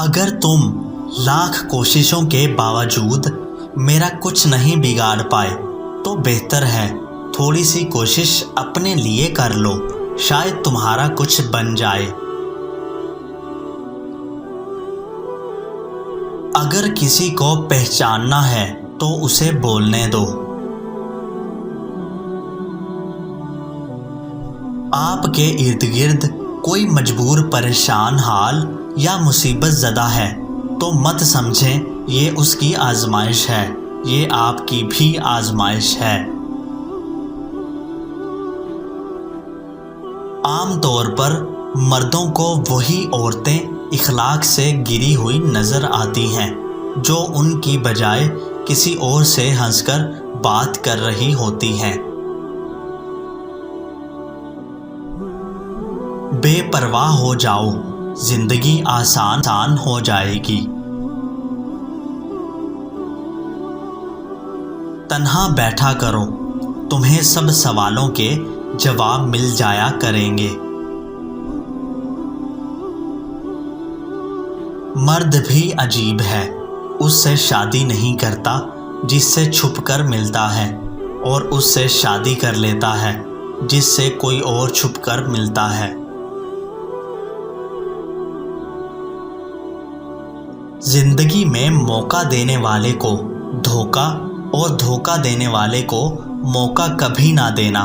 اگر تم لاکھ کوششوں کے باوجود میرا کچھ نہیں بگاڑ پائے تو بہتر ہے تھوڑی سی کوشش اپنے لیے کر لو، شاید تمہارا کچھ بن جائے۔ اگر کسی کو پہچاننا ہے تو اسے بولنے دو۔ آپ کے ارد گرد کوئی مجبور، پریشان حال یا مصیبت زدہ ہے تو مت سمجھیں یہ اس کی آزمائش ہے، یہ آپ کی بھی آزمائش ہے۔ عام طور پر مردوں کو وہی عورتیں اخلاق سے گری ہوئی نظر آتی ہیں جو ان کی بجائے کسی اور سے ہنس کر بات کر رہی ہوتی ہیں۔ بے پرواہ ہو جاؤ، زندگی آسان ہو جائے گی۔ تنہا بیٹھا کرو، تمہیں سب سوالوں کے جواب مل جایا کریں گے۔ مرد بھی عجیب ہے، اس سے شادی نہیں کرتا جس سے چھپ کر ملتا ہے، اور اس سے شادی کر لیتا ہے جس سے کوئی اور چھپ کر ملتا ہے۔ زندگی میں موقع دینے والے کو دھوکہ اور دھوکہ دینے والے کو موقع کبھی نہ دینا۔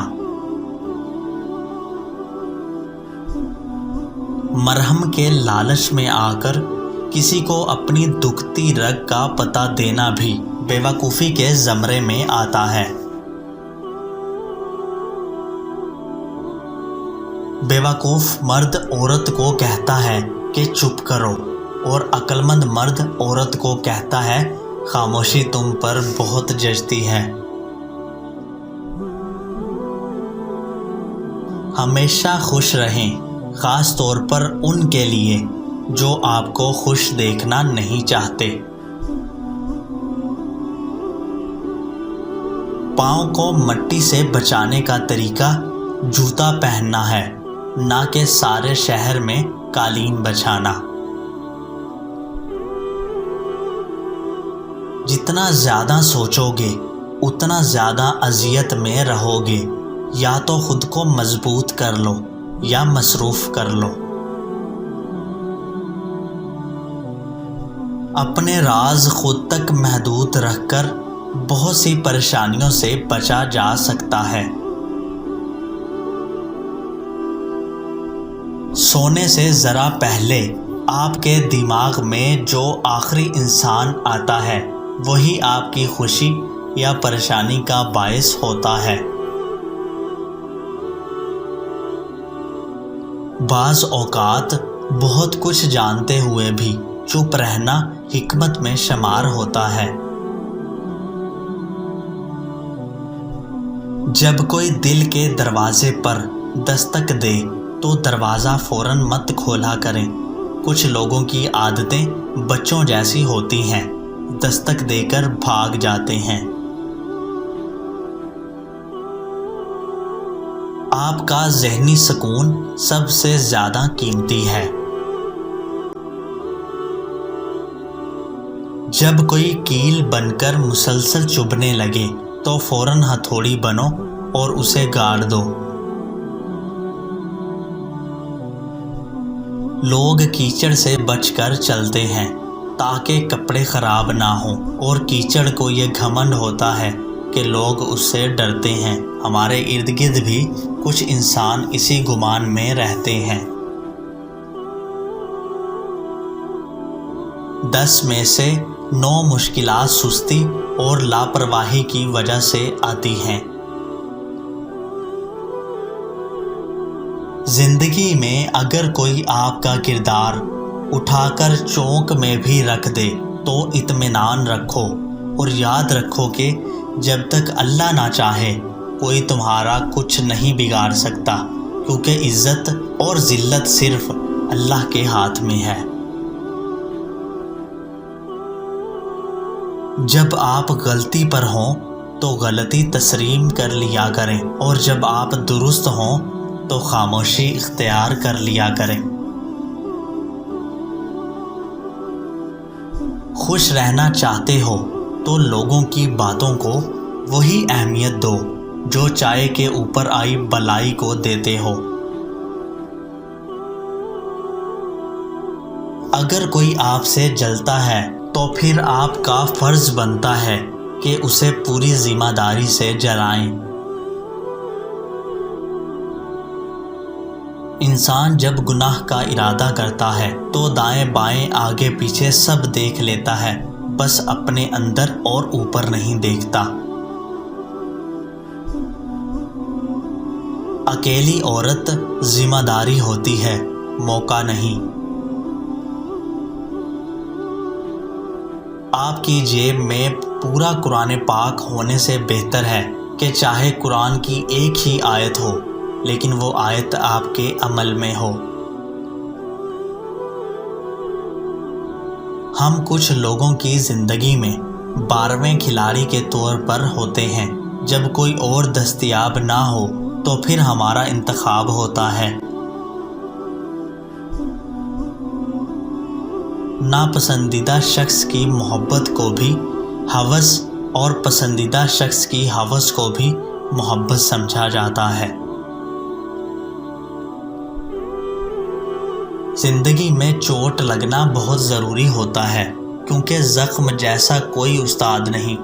مرہم کے لالچ میں آ کر کسی کو اپنی دکھتی رگ کا پتہ دینا بھی بیوقوفی کے زمرے میں آتا ہے۔ بیوقوف مرد عورت کو کہتا ہے کہ چپ کرو، اور عقل مند مرد عورت کو کہتا ہے خاموشی تم پر بہت جچتی ہے۔ ہمیشہ خوش رہیں، خاص طور پر ان کے لیے جو آپ کو خوش دیکھنا نہیں چاہتے۔ پاؤں کو مٹی سے بچانے کا طریقہ جوتا پہننا ہے، نہ کہ سارے شہر میں قالین بچھانا۔ جتنا زیادہ سوچو گے اتنا زیادہ اذیت میں رہو گے، یا تو خود کو مضبوط کر لو یا مصروف کر لو۔ اپنے راز خود تک محدود رکھ کر بہت سی پریشانیوں سے بچا جا سکتا ہے۔ سونے سے ذرا پہلے آپ کے دماغ میں جو آخری انسان آتا ہے وہی آپ کی خوشی یا پریشانی کا باعث ہوتا ہے۔ بعض اوقات بہت کچھ جانتے ہوئے بھی چپ رہنا حکمت میں شمار ہوتا ہے۔ جب کوئی دل کے دروازے پر دستک دے تو دروازہ فوراً مت کھولا کریں۔ کچھ لوگوں کی عادتیں بچوں جیسی ہوتی ہیں، دستک دے کر بھاگ جاتے ہیں۔ آپ کا ذہنی سکون سب سے زیادہ قیمتی ہے۔ جب کوئی کیل بن کر مسلسل چبھنے لگے تو فوراً ہتھوڑی بنو اور اسے گاڑ دو۔ لوگ کیچڑ سے بچ کر چلتے ہیں تاکہ کپڑے خراب نہ ہوں، اور کیچڑ کو یہ گھمنڈ ہوتا ہے کہ لوگ اس سے ڈرتے ہیں۔ ہمارے ارد گرد بھی کچھ انسان اسی گمان میں رہتے ہیں۔ 10 میں سے 9 مشکلات سستی اور لاپرواہی کی وجہ سے آتی ہیں۔ زندگی میں اگر کوئی آپ کا کردار اٹھا کر چونک میں بھی رکھ دے تو اطمینان رکھو، اور یاد رکھو کہ جب تک اللہ نہ چاہے کوئی تمہارا کچھ نہیں بگاڑ سکتا، کیونکہ عزت اور ذلت صرف اللہ کے ہاتھ میں ہے۔ جب آپ غلطی پر ہوں تو غلطی تسلیم کر لیا کریں، اور جب آپ درست ہوں تو خاموشی اختیار کر لیا کریں۔ خوش رہنا چاہتے ہو تو لوگوں کی باتوں کو وہی اہمیت دو جو چائے کے اوپر آئی بلائی کو دیتے ہو۔ اگر کوئی آپ سے جلتا ہے تو پھر آپ کا فرض بنتا ہے کہ اسے پوری ذمہ داری سے جلائیں۔ انسان جب گناہ کا ارادہ کرتا ہے تو دائیں بائیں آگے پیچھے سب دیکھ لیتا ہے، بس اپنے اندر اور اوپر نہیں دیکھتا۔ اکیلی عورت ذمہ داری ہوتی ہے، موقع نہیں۔ آپ کی جیب میں پورا قرآن پاک ہونے سے بہتر ہے کہ چاہے قرآن کی ایک ہی آیت ہو لیکن وہ آیت آپ کے عمل میں ہو۔ ہم کچھ لوگوں کی زندگی میں 12ویں کھلاڑی کے طور پر ہوتے ہیں۔ جب کوئی اور دستیاب نہ ہو تو پھر ہمارا انتخاب ہوتا ہے۔ ناپسندیدہ شخص کی محبت کو بھی ہوس اور پسندیدہ شخص کی ہوس کو بھی محبت سمجھا جاتا ہے۔ زندگی میں چوٹ لگنا بہت ضروری ہوتا ہے کیونکہ زخم جیسا کوئی استاد نہیں۔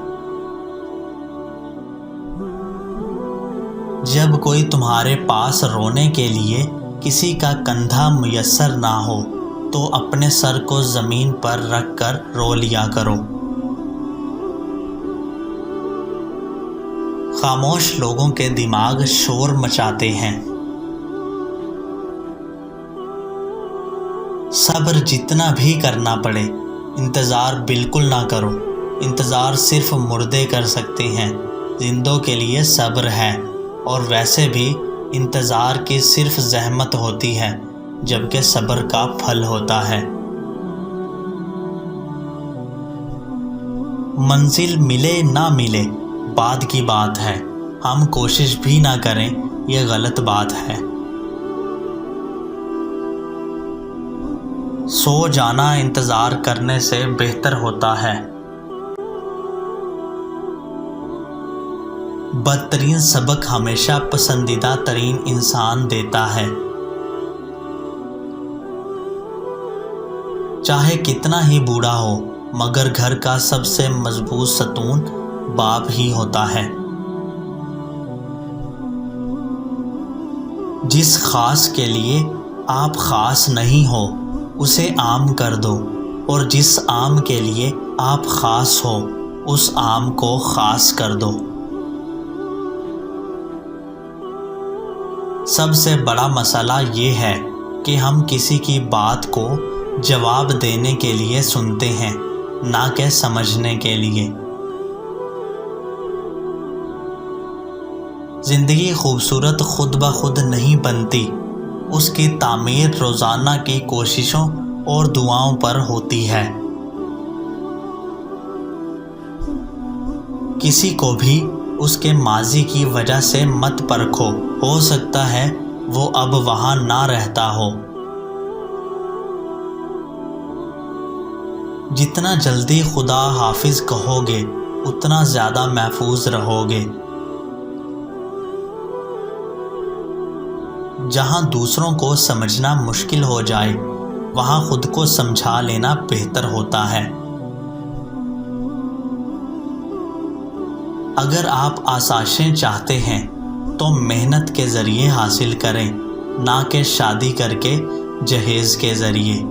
جب کوئی تمہارے پاس رونے کے لیے کسی کا کندھا میسر نہ ہو تو اپنے سر کو زمین پر رکھ کر رو لیا کرو۔ خاموش لوگوں کے دماغ شور مچاتے ہیں۔ صبر جتنا بھی کرنا پڑے، انتظار بالکل نہ کرو۔ انتظار صرف مردے کر سکتے ہیں، زندوں کے لیے صبر ہے، اور ویسے بھی انتظار کی صرف زحمت ہوتی ہے جبکہ صبر کا پھل ہوتا ہے۔ منزل ملے نہ ملے بعد کی بات ہے، ہم کوشش بھی نہ کریں یہ غلط بات ہے۔ سو جانا انتظار کرنے سے بہتر ہوتا ہے۔ بدترین سبق ہمیشہ پسندیدہ ترین انسان دیتا ہے۔ چاہے کتنا ہی بوڑھا ہو مگر گھر کا سب سے مضبوط ستون باپ ہی ہوتا ہے۔ جس خاص کے لیے آپ خاص نہیں ہو اسے عام کر دو، اور جس عام کے لیے آپ خاص ہو اس عام کو خاص کر دو۔ سب سے بڑا مسئلہ یہ ہے کہ ہم کسی کی بات کو جواب دینے کے لیے سنتے ہیں، نہ کہ سمجھنے کے لیے۔ زندگی خوبصورت خود بخود نہیں بنتی، اس کی تعمیر روزانہ کی کوششوں اور دعاؤں پر ہوتی ہے۔ کسی کو بھی اس کے ماضی کی وجہ سے مت پرکھو، ہو سکتا ہے وہ اب وہاں نہ رہتا ہو۔ جتنا جلدی خدا حافظ کہو گے اتنا زیادہ محفوظ رہو گے۔ جہاں دوسروں کو سمجھنا مشکل ہو جائے وہاں خود کو سمجھا لینا بہتر ہوتا ہے۔ اگر آپ آسائشیں چاہتے ہیں تو محنت کے ذریعے حاصل کریں، نہ کہ شادی کر کے جہیز کے ذریعے۔